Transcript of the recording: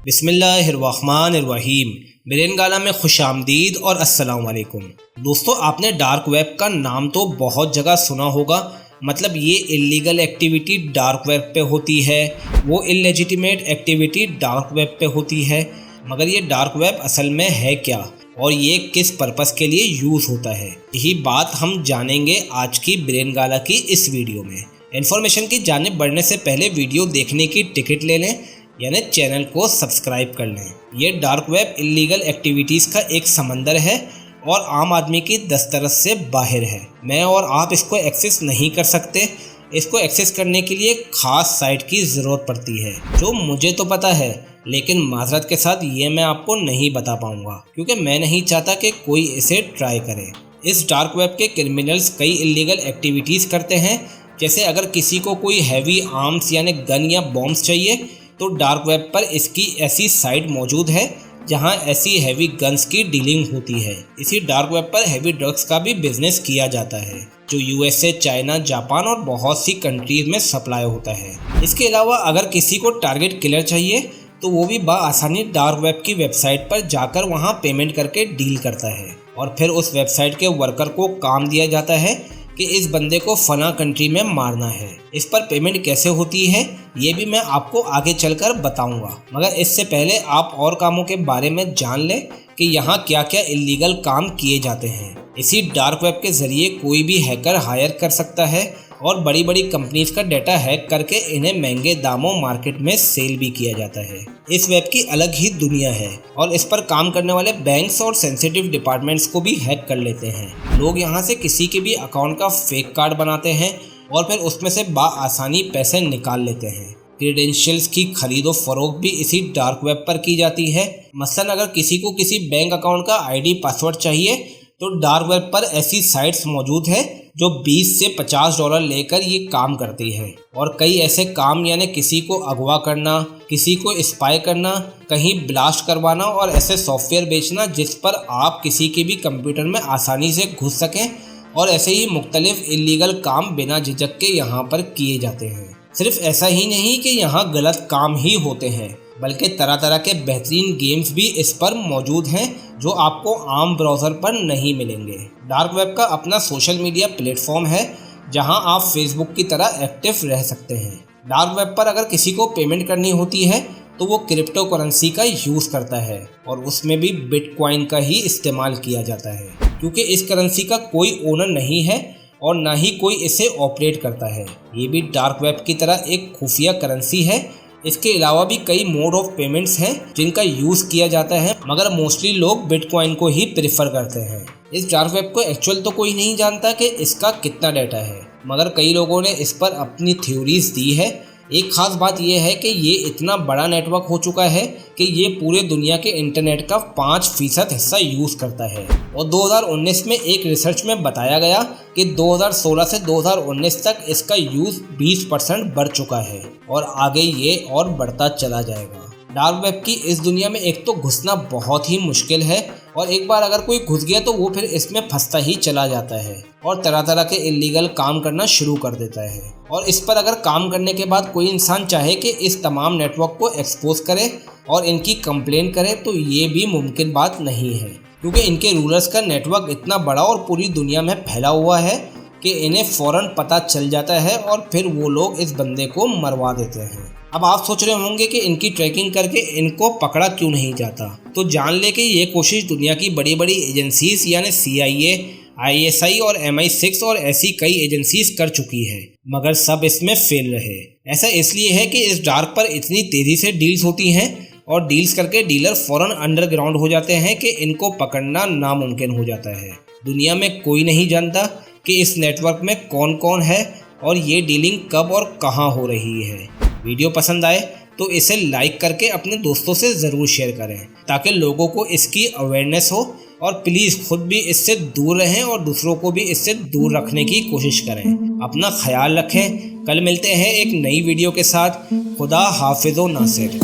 बिस्मिल्लाहिर्रहमानिर्रहीम। बिरेनगाला में खुशामदीद और अस्सलाम वालेकुम। दोस्तों, आपने डार्क वेब का नाम तो बहुत जगह सुना होगा। मतलब ये इलीगल एक्टिविटी डार्क वेब पे होती है, वो इलेजिटिमेट एक्टिविटी डार्क वेब पे होती है। मगर ये डार्क वेब असल में है क्या और ये किस पर्पस के लिए यूज़ होता है, यही बात हम जानेंगे आज की बिरेनगाला की इस वीडियो में। इन्फॉर्मेशन की जानिब बढ़ने से पहले वीडियो देखने की टिकट ले लें, यानी चैनल को सब्सक्राइब कर लें। ये डार्क वेब इलीगल एक्टिविटीज़ का एक समंदर है और आम आदमी की दस्तरस से बाहर है। मैं और आप इसको एक्सेस नहीं कर सकते। इसको एक्सेस करने के लिए ख़ास साइट की ज़रूरत पड़ती है, जो मुझे तो पता है, लेकिन माजरत के साथ ये मैं आपको नहीं बता पाऊँगा, क्योंकि मैं नहीं चाहता कि कोई इसे ट्राई करे। इस डार्क वेब के क्रिमिनल्स कई इलीगल एक्टिविटीज़ करते हैं। जैसे अगर किसी को कोई हैवी आर्म्स यानी गन या बॉम्ब्स चाहिए तो डार्क वेब पर इसकी ऐसी साइट मौजूद है जहां ऐसी हैवी गन्स की डीलिंग होती है। इसी डार्क वेब पर हैवी ड्रग्स का भी बिजनेस किया जाता है, जो यूएसए, चाइना, जापान और बहुत सी कंट्रीज में सप्लाई होता है। इसके अलावा अगर किसी को टारगेट किलर चाहिए तो वो भी बआसानी डार्क वेब की वेबसाइट पर जाकर वहाँ पेमेंट करके डील करता है और फिर उस वेबसाइट के वर्कर को काम दिया जाता है कि इस बंदे को फला कंट्री में मारना है। इस पर पेमेंट कैसे होती है ये भी मैं आपको आगे चलकर बताऊंगा, मगर इससे पहले आप और कामों के बारे में जान लें कि यहाँ क्या क्या इलीगल काम किए जाते हैं। इसी डार्क वेब के जरिए कोई भी हैकर हायर कर सकता है और बड़ी बड़ी कंपनीज का डाटा हैक करके इन्हें महंगे दामों मार्केट में सेल भी किया जाता है। इस वेब की अलग ही दुनिया है और इस पर काम करने वाले बैंक्स और सेंसिटिव डिपार्टमेंट्स को भी हैक कर लेते हैं। लोग यहाँ से किसी के भी अकाउंट का फेक कार्ड बनाते हैं और फिर उसमें से बआसानी पैसे निकाल लेते हैं। क्रेडेंशियल्स की खरीदो फरोख्त भी इसी डार्क वेब पर की जाती है। मसलन अगर किसी को किसी बैंक अकाउंट का आईडी पासवर्ड चाहिए तो डार्क वेब पर ऐसी साइट्स मौजूद है जो 20 से $50 लेकर ये काम करती है। और कई ऐसे काम यानी किसी को अगवा करना, किसी को स्पाई करना, कहीं ब्लास्ट करवाना और ऐसे सॉफ्टवेयर बेचना जिस पर आप किसी के भी कंप्यूटर में आसानी से घुस सकें, और ऐसे ही मुख्तलिफ इलीगल काम बिना झिझक के यहाँ पर किए जाते हैं। सिर्फ ऐसा ही नहीं कि यहाँ गलत काम ही होते हैं, बल्कि तरह तरह के बेहतरीन गेम्स भी इस पर मौजूद हैं जो आपको आम ब्राउज़र पर नहीं मिलेंगे। डार्क वेब का अपना सोशल मीडिया प्लेटफॉर्म है जहां आप फेसबुक की तरह एक्टिव रह सकते हैं। डार्क वेब पर अगर किसी को पेमेंट करनी होती है तो वो क्रिप्टो करेंसी का यूज़ करता है और उसमें भी बिटकॉइन का ही इस्तेमाल किया जाता है, क्योंकि इस करेंसी का कोई ओनर नहीं है और ना ही कोई इसे ऑपरेट करता है। ये भी डार्क वेब की तरह एक खुफिया करेंसी है। इसके अलावा भी कई मोड ऑफ पेमेंट्स हैं जिनका यूज़ किया जाता है, मगर मोस्टली लोग बिटकॉइन को ही प्रेफर करते हैं। इस डार्क वेब को एक्चुअल तो कोई नहीं जानता कि इसका कितना डाटा है, मगर कई लोगों ने इस पर अपनी थ्योरीज दी है। एक ख़ास बात यह है कि ये इतना बड़ा नेटवर्क हो चुका है कि ये पूरे दुनिया के इंटरनेट का 5% हिस्सा यूज़ करता है। और 2019 में एक रिसर्च में बताया गया कि 2016 से 2019 तक इसका यूज़ 20% बढ़ चुका है और आगे ये और बढ़ता चला जाएगा। डार्क वेब की इस दुनिया में एक तो घुसना बहुत ही मुश्किल है और एक बार अगर कोई घुस गया तो वो फिर इसमें फंसता ही चला जाता है और तरह तरह के इलीगल काम करना शुरू कर देता है। और इस पर अगर काम करने के बाद कोई इंसान चाहे कि इस तमाम नेटवर्क को एक्सपोज करे और इनकी कंप्लेन करे तो ये भी मुमकिन बात नहीं है, क्योंकि इनके रूलर्स का नेटवर्क इतना बड़ा और पूरी दुनिया में फैला हुआ है कि इन्हें फ़ौरन पता चल जाता है और फिर वो लोग इस बंदे को मरवा देते हैं। अब आप सोच रहे होंगे कि इनकी ट्रैकिंग करके इनको पकड़ा क्यों नहीं जाता, तो जान ले कि ये कोशिश दुनिया की बड़ी बड़ी एजेंसीज यानी CIA, ISI और MI6 और ऐसी कई एजेंसीज कर चुकी है, मगर सब इसमें फेल रहे। ऐसा इसलिए है कि इस डार्क पर इतनी तेज़ी से डील्स होती हैं और डील्स करके डीलर फ़ौरन अंडरग्राउंड हो जाते हैं कि इनको पकड़ना नामुमकिन हो जाता है। दुनिया में कोई नहीं जानता कि इस नेटवर्क में कौन कौन है और ये डीलिंग कब और कहाँ हो रही है। वीडियो पसंद आए तो इसे लाइक करके अपने दोस्तों से ज़रूर शेयर करें ताकि लोगों को इसकी अवेयरनेस हो, और प्लीज़ खुद भी इससे दूर रहें और दूसरों को भी इससे दूर रखने की कोशिश करें। अपना ख्याल रखें। कल मिलते हैं एक नई वीडियो के साथ। खुदा हाफिज़ो नासिर।